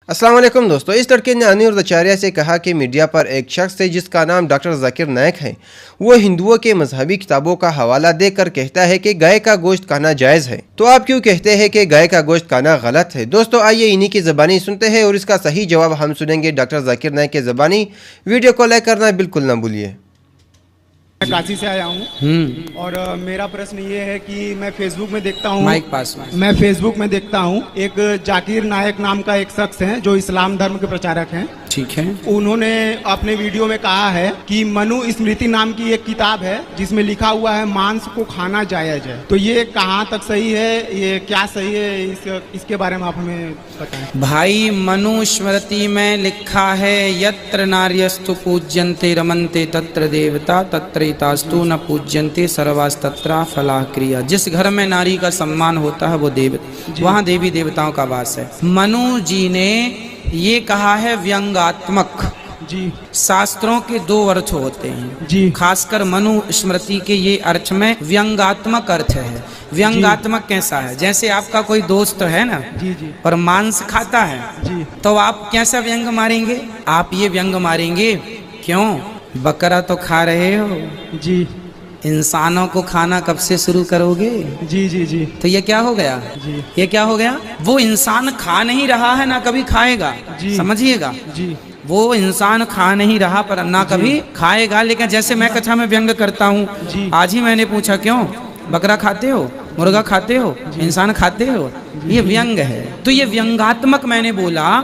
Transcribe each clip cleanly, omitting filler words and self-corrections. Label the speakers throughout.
Speaker 1: अस्सलाम वालेकुम दोस्तों। इस लड़के ने अनिरुद्ध आचार्य से कहा कि मीडिया पर एक शख्स है जिसका नाम डॉक्टर जाकिर नायक है, वो हिंदुओं के मजहबी किताबों का हवाला देकर कहता है कि गाय का गोश्त खाना जायज़ है, तो आप क्यों कहते हैं कि गाय का गोश्त खाना गलत है। दोस्तों आइए इन्हीं की ज़बानी सुनते हैं और इसका सही जवाब हम सुनेंगे डॉक्टर जाकिर नायक के ज़बानी। वीडियो को लाइक करना बिल्कुल ना भूलिए।
Speaker 2: मैं काशी से आया हूँ और मेरा प्रश्न ये है कि मैं फेसबुक में देखता हूँ मैं फेसबुक में देखता हूँ एक जाकिर नायक नाम का एक शख्स है जो इस्लाम धर्म के प्रचारक हैं।
Speaker 3: ठीक है।
Speaker 2: उन्होंने अपने वीडियो में कहा है कि मनु स्मृति नाम की एक किताब है जिसमें लिखा हुआ है मांस को खाना जायज है। तो ये कहाँ तक सही है, ये क्या सही है, इसके बारे में आप हमें बताएं।
Speaker 3: भाई मनु स्मृति में लिखा है यत्र नार्यस्तु पूज्यन्ते रमन्ते तत्र देवता तत्रैतास्तु न पूज्यन्ते सर्वास्तत्रा फलाह क्रिया। जिस घर में नारी का सम्मान होता है वो वहाँ देवी देवताओं का वास है। मनु जी ने ये कहा है व्यंगात्मक
Speaker 2: जी।
Speaker 3: शास्त्रों के दो अर्थ होते हैं
Speaker 2: जी।
Speaker 3: खासकर मनु स्मृति के ये अर्थ में व्यंगात्मक अर्थ है। व्यंगात्मक कैसा है, जैसे आपका कोई दोस्त है ना
Speaker 2: जी जी
Speaker 3: और मांस खाता है
Speaker 2: जी,
Speaker 3: तो आप कैसा व्यंग मारेंगे? आप ये व्यंग मारेंगे, क्यों बकरा तो खा रहे हो
Speaker 2: जी,
Speaker 3: इंसानों को खाना कब से शुरू करोगे?
Speaker 2: जी जी जी।
Speaker 3: तो ये क्या हो गया
Speaker 2: जी।
Speaker 3: ये क्या हो गया? वो इंसान खा नहीं रहा है ना कभी खाएगा। समझिएगा
Speaker 2: जी।
Speaker 3: वो इंसान खा नहीं रहा पर ना कभी खाएगा। लेकिन जैसे मैं कथा में व्यंग करता हूँ, आज ही मैंने पूछा क्यों बकरा खाते हो, मुर्गा खाते हो, इंसान खाते हो, ये व्यंग है। तो ये व्यंगात्मक मैंने बोला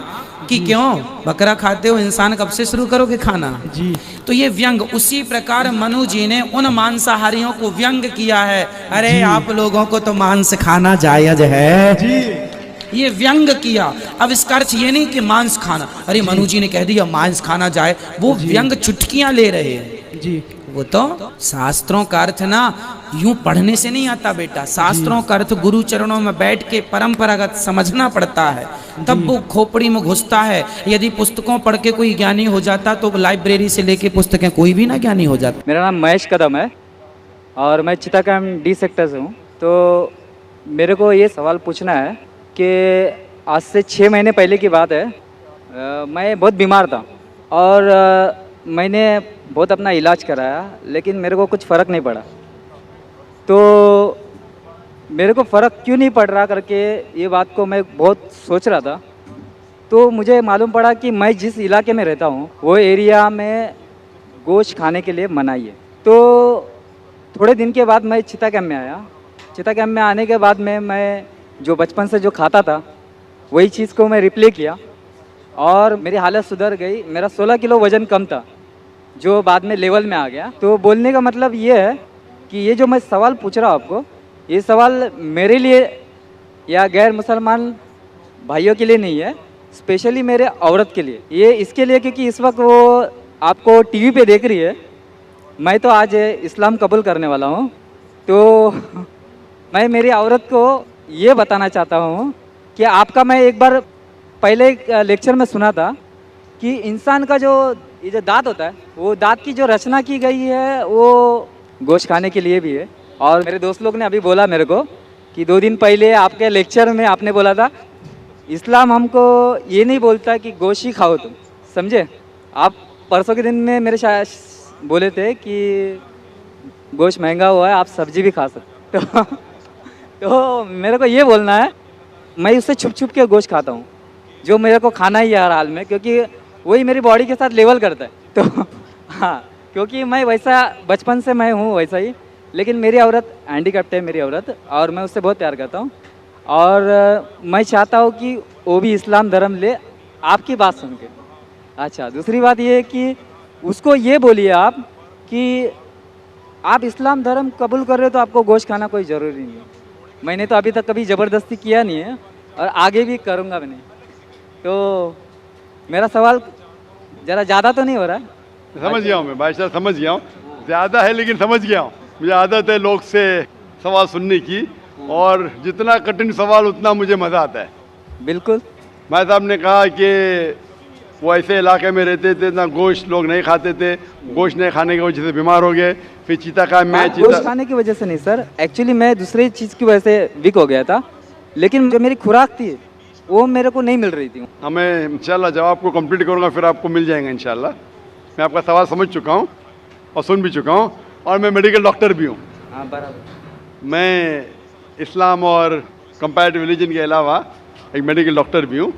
Speaker 3: कि क्यों बकरा खाते हो, इंसान कब से शुरू करोगे खाना
Speaker 2: जी।
Speaker 3: तो ये व्यंग। उसी प्रकार मनु जी ने उन मांसाहारियों को व्यंग किया है। अरे आप लोगों को तो मांस खाना जायज है
Speaker 2: जी।
Speaker 3: ये व्यंग किया। अब इसका अर्थ ये नहीं कि मांस खाना, अरे मनु जी ने कह दिया मांस खाना जाए, वो व्यंग चुटकियां ले रहे हैं
Speaker 2: जी।
Speaker 3: वो तो शास्त्रों का अर्थ ना यूं पढ़ने से नहीं आता बेटा। शास्त्रों का अर्थ गुरु चरणों में बैठ के परंपरागत समझना पड़ता है, तब वो खोपड़ी में घुसता है। यदि पुस्तकों पढ़ के कोई ज्ञानी हो जाता तो लाइब्रेरी से लेके पुस्तकें कोई भी ना ज्ञानी हो जाता।
Speaker 4: मेरा नाम महेश कदम है और मैं चिताकाम डी सेक्टर से हूँ। तो मेरे को ये सवाल पूछना है कि आज से 6 महीने पहले की बात है, मैं बहुत बीमार था और मैंने बहुत अपना इलाज कराया लेकिन मेरे को कुछ फ़र्क नहीं पड़ा। तो मेरे को फ़र्क क्यों नहीं पड़ रहा करके ये बात को मैं बहुत सोच रहा था। तो मुझे मालूम पड़ा कि मैं जिस इलाके में रहता हूँ वो एरिया में गोश्त खाने के लिए मनाही है। तो थोड़े दिन के बाद मैं चिता कैम्प में आया। चिता कैम्प में आने के बाद में मैं जो बचपन से जो खाता था वही चीज़ को मैं रिप्ले किया और मेरी हालत सुधर गई। मेरा 16 किलो वज़न कम था जो बाद में लेवल में आ गया। तो बोलने का मतलब ये है कि ये जो मैं सवाल पूछ रहा हूँ आपको, ये सवाल मेरे लिए या गैर मुसलमान भाइयों के लिए नहीं है, स्पेशली मेरे औरत के लिए। ये इसके लिए क्योंकि इस वक्त वो आपको टीवी पे देख रही है। मैं तो आज इस्लाम कबूल करने वाला हूँ, तो मैं मेरी औरत को ये बताना चाहता हूँ कि आपका मैं एक बार पहले एक लेक्चर में सुना था कि इंसान का जो ये जो दांत होता है वो दांत की जो रचना की गई है वो गोश्त खाने के लिए भी है। और मेरे दोस्त लोग ने अभी बोला मेरे को कि 2 दिन पहले आपके लेक्चर में आपने बोला था इस्लाम हमको ये नहीं बोलता कि गोश्त ही खाओ तुम, समझे। आप परसों के दिन में मेरे शायद बोले थे कि गोश्त महंगा हुआ है, आप सब्जी भी खा सकते हो। तो मेरे को ये बोलना है, मैं उससे छुप छुप के गोश्त खाता हूँ जो मेरे को खाना ही है हर हाल में, क्योंकि वही मेरी बॉडी के साथ लेवल करता है। तो हाँ, क्योंकि मैं वैसा बचपन से मैं हूँ वैसा ही, लेकिन मेरी औरत हैंडीकैप्ट है मेरी औरत, और मैं उससे बहुत प्यार करता हूँ और मैं चाहता हूँ कि वो भी इस्लाम धर्म ले आपकी बात सुन के। अच्छा, दूसरी बात ये है कि उसको ये बोलिए आप कि आप इस्लाम धर्म कबूल कर रहे हो तो आपको गोश्त खाना कोई ज़रूरी नहीं है। मैंने तो अभी तक कभी ज़बरदस्ती किया नहीं है और आगे भी करूँगा भी नहीं। तो मेरा सवाल ज़रा ज़्यादा तो नहीं हो रहा है?
Speaker 5: समझ गया हूँ मैं भाई साहब, समझ गया हूँ। ज़्यादा है लेकिन समझ गया हूँ। मुझे आदत है लोग से सवाल सुनने की और जितना कठिन सवाल उतना मुझे मज़ा आता है।
Speaker 4: बिल्कुल।
Speaker 5: भाई साहब ने कहा कि वो ऐसे इलाके में रहते थे ना गोश्त लोग नहीं खाते थे, गोश्त नहीं खाने की वजह से बीमार हो गए। फिर चीता का मैं
Speaker 4: गोश्त खाने की वजह से नहीं सर, एक्चुअली मैं दूसरी चीज़ की वजह से वीक हो गया था। लेकिन जो मेरी खुराक थी वो मेरे को नहीं मिल रही थी।
Speaker 5: हमें इंशाल्लाह जब आपको कंप्लीट करूँगा फिर आपको मिल जाएगा इंशाल्लाह। मैं आपका सवाल समझ चुका हूँ और सुन भी चुका हूँ, और मैं मेडिकल डॉक्टर भी हूँ।
Speaker 4: हाँ बराबर।
Speaker 5: मैं इस्लाम और कंपैरेटिव रिलीजन के अलावा एक मेडिकल डॉक्टर भी हूँ।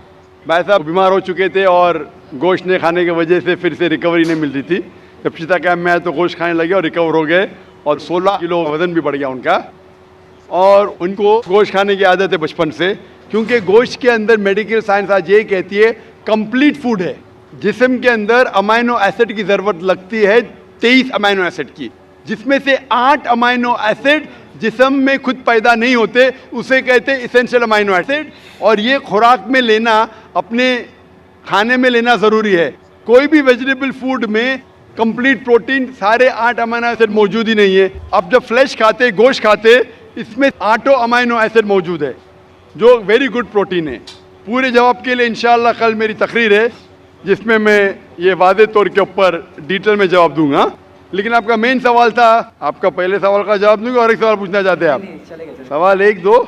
Speaker 5: भाई साहब बीमार हो चुके थे और गोश्त नहीं खाने की वजह से फिर से रिकवरी नहीं मिल रही थी। जब चिता कैम्प में आए तो गोश्त खाने लगे और रिकवर हो गए, और 16 किलो वज़न भी बढ़ गया उनका। और उनको गोश्त खाने की आदत है बचपन से, क्योंकि गोश्त के अंदर मेडिकल साइंस आज ये कहती है कंप्लीट फूड है। जिस्म के अंदर अमाइनो एसिड की ज़रूरत लगती है 23 अमाइनो एसिड की, जिसमें से 8 अमाइनो एसिड जिस्म में खुद पैदा नहीं होते, उसे कहते हैं इसेंशियल अमाइनो एसिड। और ये खुराक में लेना, अपने खाने में लेना ज़रूरी है। कोई भी वेजिटेबल फूड में कंप्लीट प्रोटीन सारे 8 अमाइनो एसिड मौजूद ही नहीं है। अब जब फ्लैश खाते, गोश्त खाते, इसमें 8 अमाइनो एसिड मौजूद है जो वेरी गुड प्रोटीन है। पूरे जवाब के लिए इंशाल्लाह कल मेरी तकरीर है जिसमें मैं ये वादे तौर के ऊपर डिटेल में जवाब दूंगा। लेकिन आपका मेन सवाल था, आपका पहले सवाल का जवाब दूंगा और एक सवाल पूछना चाहते हैं आप? सवाल 1 2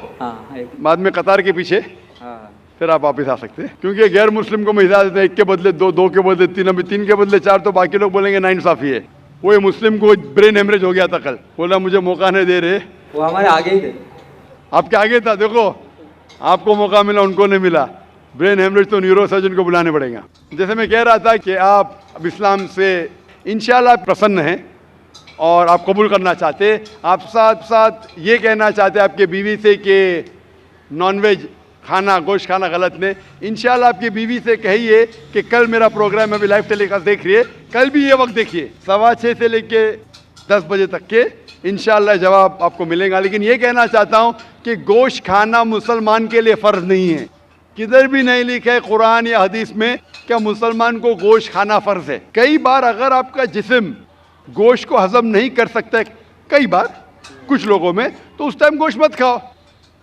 Speaker 5: बाद में कतार के पीछे, फिर आप वापस आ सकते हैं। क्योंकि गैर मुस्लिम को मैं हिदायत देता हूं 1 के बदले 2, 2 के बदले 3, अभी 3 के बदले 4, तो बाकी लोग बोलेंगे नाइंसाफी है। वो मुस्लिम को ब्रेन हेमरेज हो गया था कल, बोला मुझे मौका नहीं दे रहे।
Speaker 4: वो हमारे आगे ही थे,
Speaker 5: आपके आगे था। देखो आपको मौका मिला, उनको नहीं मिला। ब्रेन हेमरेज तो न्यूरो सर्जन को बुलाने पड़ेगा। जैसे मैं कह रहा था कि आप अब इस्लाम से इंशाल्लाह प्रसन्न हैं और आप कबूल करना चाहते। आप साथ साथ ये कहना चाहते आपके बीवी से कि नॉनवेज खाना, गोश्त खाना गलत नहीं। इंशाल्लाह आपकी बीवी से कहिए कि कल मेरा प्रोग्राम अभी लाइव टेलीकास्ट देख रही है, कल भी ये वक्त देखिए 6:15 से लेके 10 बजे तक के, इंशाल्लाह जवाब आपको मिलेगा। लेकिन ये कहना चाहता हूँ कि गोश्त खाना मुसलमान के लिए फ़र्ज नहीं है। किधर भी नहीं लिखा है कुरान या हदीस में क्या मुसलमान को गोश्त खाना फ़र्ज है। कई बार अगर आपका जिस्म गोश्त को हजम नहीं कर सकता है, कई बार कुछ लोगों में, तो उस टाइम गोश्त मत खाओ।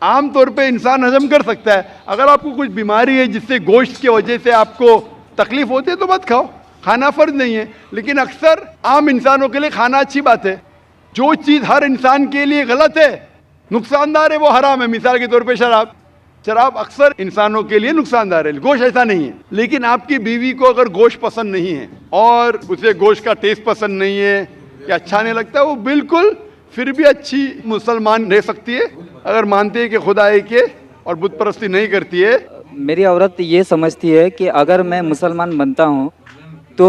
Speaker 5: आम तौर पे इंसान हजम कर सकता है। अगर आपको कुछ बीमारी है जिससे गोश्त की वजह से आपको तकलीफ होती है तो मत खाओ, खाना फ़र्ज नहीं है। लेकिन अक्सर आम इंसानों के लिए खाना अच्छी बात है। जो चीज़ हर इंसान के लिए गलत है, नुकसानदार है, वो हराम है। मिसाल के तौर पे शराब अक्सर इंसानों के लिए नुकसानदार है, गोश्त ऐसा नहीं है। लेकिन आपकी बीवी को अगर गोश्त पसंद नहीं है और उसे गोश्त का टेस्ट पसंद नहीं है या अच्छा नहीं लगता, वो बिल्कुल फिर भी अच्छी मुसलमान रह सकती है अगर मानती है कि खुदा एक है और बुत परस्ती नहीं करती है।
Speaker 4: मेरी औरत ये समझती है कि अगर मैं मुसलमान बनता हूँ तो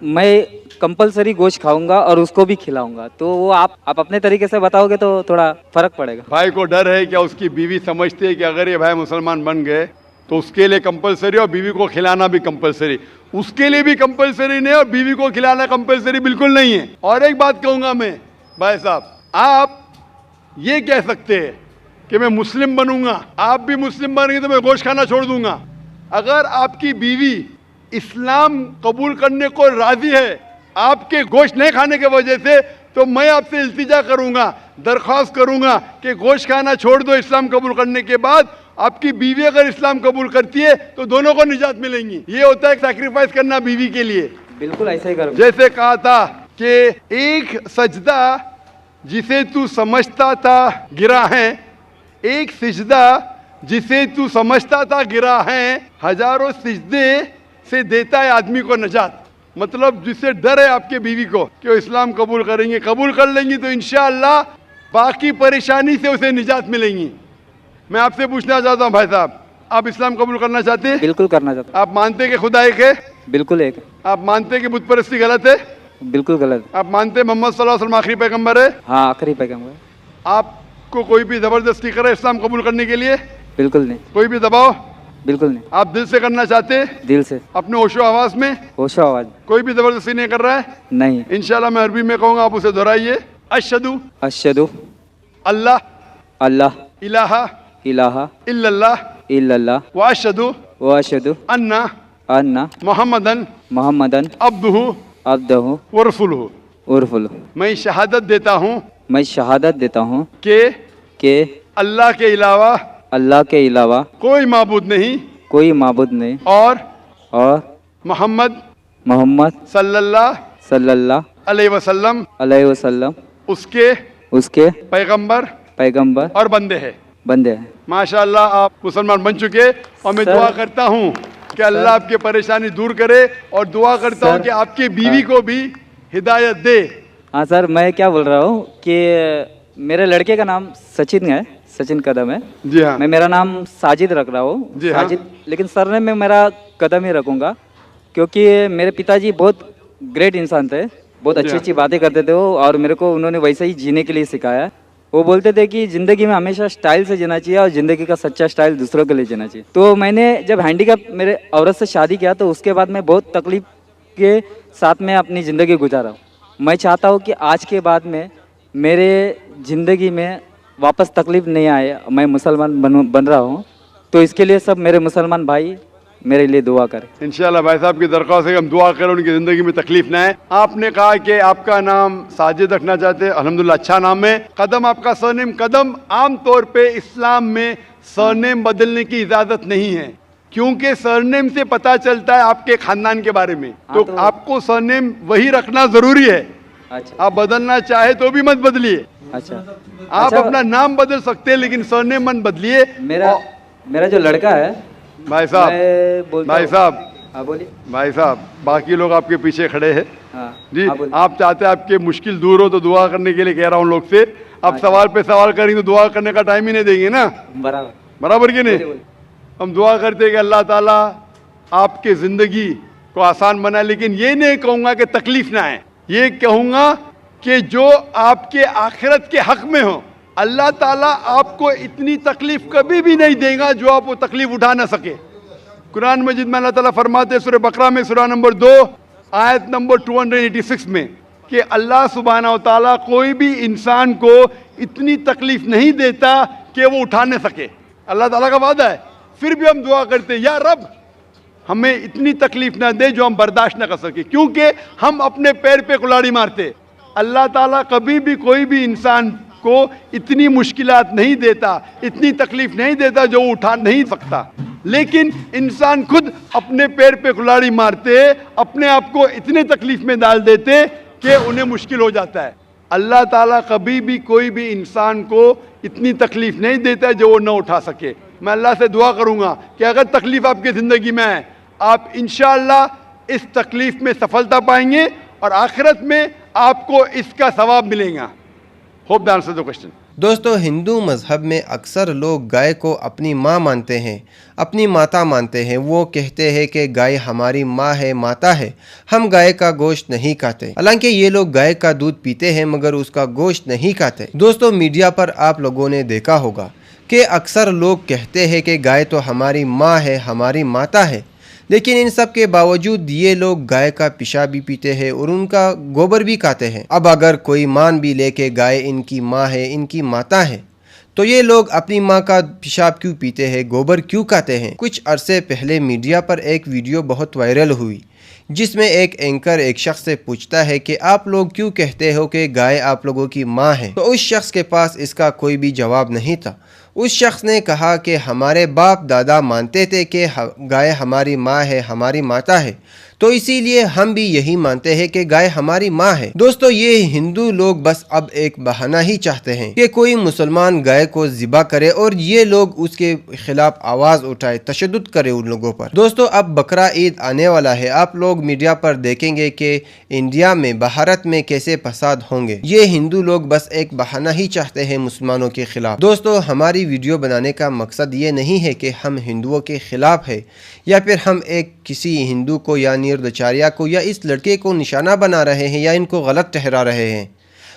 Speaker 4: मैं कंपलसरी गोश्त खाऊंगा और उसको भी खिलाऊंगा। तो वो आप अपने तरीके से बताओगे तो थोड़ा फर्क पड़ेगा।
Speaker 5: भाई को डर है क्या उसकी बीवी समझती है कि अगर ये भाई मुसलमान बन गए तो उसके लिए कंपलसरी और बीवी को खिलाना भी कंपलसरी, उसके लिए भी कंपलसरी नहीं और बीवी को खिलाना कंपलसरी बिल्कुल नहीं है। और एक बात कहूँगा मैं, भाई साहब आप ये कह सकते हैं कि मैं मुस्लिम बनूंगा, आप भी मुस्लिम बनेंगे तो मैं गोश्त खाना छोड़ दूंगा। अगर आपकी बीवी इस्लाम कबूल करने को राजी है आपके गोश्त नहीं खाने की वजह से, तो मैं आपसे इल्तिजा करूंगा, दरख्वास्त करूंगा कि गोश्त खाना छोड़ दो इस्लाम कबूल करने के बाद। आपकी बीवी अगर इस्लाम कबूल करती है तो दोनों को निजात मिलेंगी। ये होता है सैक्रिफाइस करना बीवी के लिए।
Speaker 4: बिल्कुल ऐसा ही करूंगा।
Speaker 5: जैसे कहा था कि एक सजदा जिसे तू समझता था गिरा है, एक सिजदा जिसे तू समझता था गिरा है, हजारों सिजदे से देता है आदमी को नजात। मतलब जिससे डर है आपके बीवी को कि वो इस्लाम कबूल करेंगे, कबूल कर लेंगी तो इंशाअल्लाह बाकी परेशानी से उसे निजात मिलेंगी। मैं आपसे पूछना चाहता हूँ भाई साहब, आप इस्लाम कबूल करना चाहते हैं?
Speaker 4: बिल्कुल करना चाहता
Speaker 5: आप मानते हैं कि खुदा एक है?
Speaker 4: बिल्कुल एक है।
Speaker 5: आप मानते हैं कि बुत परस्ती गलत है?
Speaker 4: बिल्कुल गलत।
Speaker 5: आप मानते हैं मोहम्मद सल्लल्लाहु अलैहि वसल्लम आखिरी पैगंबर है?
Speaker 4: हाँ आखिरी पैगंबर।
Speaker 5: आपको कोई भी जबरदस्ती करे इस्लाम कबूल करने के लिए?
Speaker 4: बिल्कुल नहीं।
Speaker 5: कोई भी दबाव?
Speaker 4: बिल्कुल नहीं।
Speaker 5: आप दिल से करना चाहते हैं?
Speaker 4: दिल से,
Speaker 5: अपने होशो आवाज में?
Speaker 4: होशो आवाज।
Speaker 5: कोई भी जबरदस्ती नहीं कर रहा है?
Speaker 4: नहीं।
Speaker 5: इंशाल्लाह मैं अरबी में कहूँगा, आप उसे दोहराइए। अशहदु
Speaker 4: अशहदु
Speaker 5: अल्लाह
Speaker 4: अल्लाह
Speaker 5: इलाहा
Speaker 4: इलाहा
Speaker 5: इल्लल्लाह
Speaker 4: इल्लल्लाह
Speaker 5: व अशहदु
Speaker 4: व अशहदु
Speaker 5: अन्ना
Speaker 4: अन्ना
Speaker 5: मुहम्मदन
Speaker 4: मुहम्मदन
Speaker 5: अब्दुहु
Speaker 4: अब्दुहु
Speaker 5: व रसूलुहु।
Speaker 4: उर्फुल।
Speaker 5: मैं शहादत देता हूँ
Speaker 4: मैं शहादत देता हूँ
Speaker 5: कि
Speaker 4: अल्लाह के अलावा
Speaker 5: कोई माबूद नहीं और मोहम्मद सल्लल्लाहु अलैहि वसल्लम
Speaker 4: अलैहि वसल्लम
Speaker 5: उसके
Speaker 4: उसके
Speaker 5: पैगंबर
Speaker 4: पैगंबर
Speaker 5: और बंदे हैं।
Speaker 4: बंदे हैं।
Speaker 5: माशाल्लाह आप मुसलमान बन चुके और मैं
Speaker 4: सर-
Speaker 5: दुआ करता हूँ कि अल्लाह आपकी परेशानी दूर करे और दुआ करता हूँ
Speaker 4: सर-
Speaker 5: कि आपकी बीवी को भी हिदायत दे।
Speaker 4: हाँ सर, मैं क्या बोल रहा हूँ कि मेरे लड़के का नाम सचिन है, सचिन कदम है।
Speaker 5: जी हाँ।
Speaker 4: मैं मेरा नाम साजिद रख रहा हूँ,
Speaker 5: जी हाँ।
Speaker 4: साजिद, लेकिन सरनेम में मेरा कदम ही रखूँगा क्योंकि मेरे पिताजी बहुत ग्रेट इंसान थे, बहुत अच्छी अच्छी बातें करते थे वो, और मेरे को उन्होंने वैसे ही जीने के लिए सिखाया। वो बोलते थे कि ज़िंदगी में हमेशा स्टाइल से जीना चाहिए और ज़िंदगी का सच्चा स्टाइल दूसरों के लिए जीना चाहिए। तो मैंने जब हैंडीकैप मेरे औरत से शादी किया तो उसके बाद मैं बहुत तकलीफ के साथ में अपनी ज़िंदगी गुजारा हूँ। मैं चाहता हूँ कि आज के बाद में मेरे ज़िंदगी में वापस तकलीफ नहीं आए। मैं मुसलमान बन रहा हूँ, तो इसके लिए सब मेरे मुसलमान भाई मेरे लिए दुआ करें।
Speaker 5: इंशाल्लाह भाई साहब की दरख्वास्त है कि हम दुआ करें उनकी ज़िंदगी में तकलीफ ना आए। आपने कहा कि आपका नाम साजिद रखना चाहते हैं, अल्हम्दुलिल्लाह अच्छा नाम है। कदम आपका सरनेम कदम। आम तौर पे इस्लाम में सरनेम बदलने की इजाज़त नहीं है क्योंकि सरनेम से पता चलता है आपके खानदान के बारे में। तो आपको सरनेम वही रखना ज़रूरी है।
Speaker 4: अच्छा
Speaker 5: आप बदलना चाहे तो भी मत बदलिए।
Speaker 4: अच्छा।
Speaker 5: आप अपना नाम बदल सकते हैं लेकिन सरनेम मत बदलिए।
Speaker 4: मेरा जो लड़का है
Speaker 5: भाई साहब,
Speaker 4: मैं बोलता
Speaker 5: भाई
Speaker 4: हूँ-
Speaker 5: साहब,
Speaker 4: हाँ बोलिए।
Speaker 5: भाई साहब, बाकी लोग आपके पीछे खड़े हैं
Speaker 4: हाँ
Speaker 5: जी।
Speaker 4: हाँ, बोलिए।
Speaker 5: आप चाहते हैं आपके मुश्किल दूर हो तो दुआ करने के लिए कह रहा हूँ लोग से। आप सवाल पे सवाल करेंगे तो दुआ करने का टाइम ही नहीं देंगे ना,
Speaker 4: बराबर
Speaker 5: बराबर कि नहीं?
Speaker 4: बोलिए।
Speaker 5: हम दुआ करते हैं कि अल्लाह ताला आपके ज़िंदगी को आसान बनाए, लेकिन ये नहीं कहूँगा कि तकलीफ ना आए। ये कहूँगा कि जो आपके आखिरत के हक में हो, अल्लाह ताला आपको इतनी तकलीफ कभी भी नहीं देगा जो आप वो तकलीफ उठा ना सके। कुरान मजीद में अल्लाह ताला फरमाते हैं सूरह बकरा में सूरह नंबर 2 आयत नंबर 286 में कि अल्लाह सुब्हानहू व तआला कोई भी इंसान को इतनी तकलीफ नहीं देता कि वो उठा न सके। अल्लाह ताला का वादा है। फिर भी हम दुआ करते हैं या रब हमें इतनी तकलीफ ना दे जो हम बर्दाश्त ना कर सके, क्योंकि हम अपने पैर पे कुल्हाड़ी मारते। अल्लाह ताला कभी भी कोई भी इंसान को इतनी मुश्किलात नहीं देता, इतनी तकलीफ नहीं देता जो वो उठा नहीं सकता, लेकिन इंसान खुद अपने पैर पे कुल्हाड़ी मारते, अपने आप को इतने तकलीफ में डाल देते कि उन्हें मुश्किल हो जाता है। अल्लाह ताला कभी भी कोई भी इंसान को इतनी तकलीफ नहीं देता जो वो न उठा सके। मैं अल्लाह से दुआ करूँगा कि अगर तकलीफ आपकी ज़िंदगी में है, आप इंशाअल्लाह इस तकलीफ में सफलता पाएंगे और आखिरत में आपको इसका सवाब मिलेगा। Hope the answer the question.
Speaker 1: दोस्तों, हिंदू मज़हब में अक्सर लोग गाय को अपनी माँ मानते हैं, अपनी माता मानते हैं। वो कहते हैं कि गाय हमारी माँ है, माता है, हम गाय का गोश्त नहीं खाते। हालांकि ये लोग गाय का दूध पीते हैं मगर उसका गोश्त नहीं खाते। दोस्तों, मीडिया पर आप लोगों ने देखा होगा कि अक्सर लोग कहते हैं कि गाय तो हमारी माँ है, हमारी माता है, लेकिन इन सब के बावजूद ये लोग गाय का पेशाब भी पीते हैं और उनका गोबर भी खाते हैं। अब अगर कोई मान भी ले के गाय इनकी माँ है, इनकी माता है, तो ये लोग अपनी माँ का पेशाब क्यों पीते हैं, गोबर क्यों खाते हैं? कुछ अरसे पहले मीडिया पर एक वीडियो बहुत वायरल हुई जिसमें एक एंकर एक शख्स से पूछता है कि आप लोग क्यों कहते हो कि गाय आप लोगों की माँ है। तो उस शख्स के पास इसका कोई भी जवाब नहीं था। उस शख्स ने कहा कि हमारे बाप दादा मानते थे कि गाय हमारी माँ है, हमारी माता है, तो इसीलिए हम भी यही मानते हैं कि गाय हमारी माँ है। दोस्तों, ये हिंदू लोग बस अब एक बहाना ही चाहते हैं कि कोई मुसलमान गाय को ज़िबा करे और ये लोग उसके खिलाफ आवाज़ उठाए, तशद्दुद करे उन लोगों पर। दोस्तों, अब बकरा ईद आने वाला है। आप लोग मीडिया पर देखेंगे कि इंडिया में, भारत में कैसे फसाद होंगे। ये हिंदू लोग बस एक बहाना ही चाहते हैं मुसलमानों के खिलाफ। दोस्तों, हमारी वीडियो बनाने का मकसद ये नहीं है कि हम हिंदुओं के खिलाफ है या फिर हम एक किसी हिंदू को या नीरदचार्या को या इस लड़के को निशाना बना रहे हैं या इनको गलत ठहरा रहे हैं।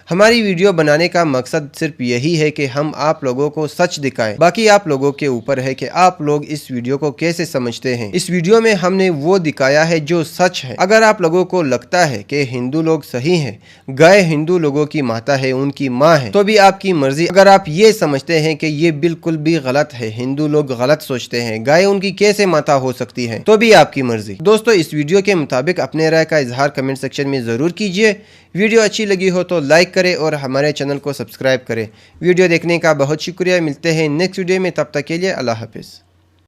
Speaker 1: हमारी वीडियो बनाने का मकसद सिर्फ यही है कि हम आप लोगों को सच दिखाएं। बाकी आप लोगों के ऊपर है कि आप लोग इस वीडियो को कैसे समझते हैं। इस वीडियो में हमने वो दिखाया है जो सच है। अगर आप लोगों को लगता है कि हिंदू लोग सही हैं, गाय हिंदू लोगों की माता है, उनकी माँ है, तो भी आपकी मर्जी। अगर आप ये समझते हैं कि ये बिल्कुल भी गलत है, हिंदू लोग गलत सोचते हैं, गाय उनकी कैसे माता हो सकती है, तो भी आपकी मर्जी। दोस्तों, इस वीडियो के मुताबिक अपने राय का इजहार कमेंट सेक्शन में ज़रूर कीजिए। वीडियो अच्छी लगी हो तो लाइक करें और हमारे चैनल को सब्सक्राइब करें। वीडियो देखने का बहुत शुक्रिया। मिलते हैं नेक्स्ट वीडियो में, तब तक के लिए अल्लाह हाफिज़।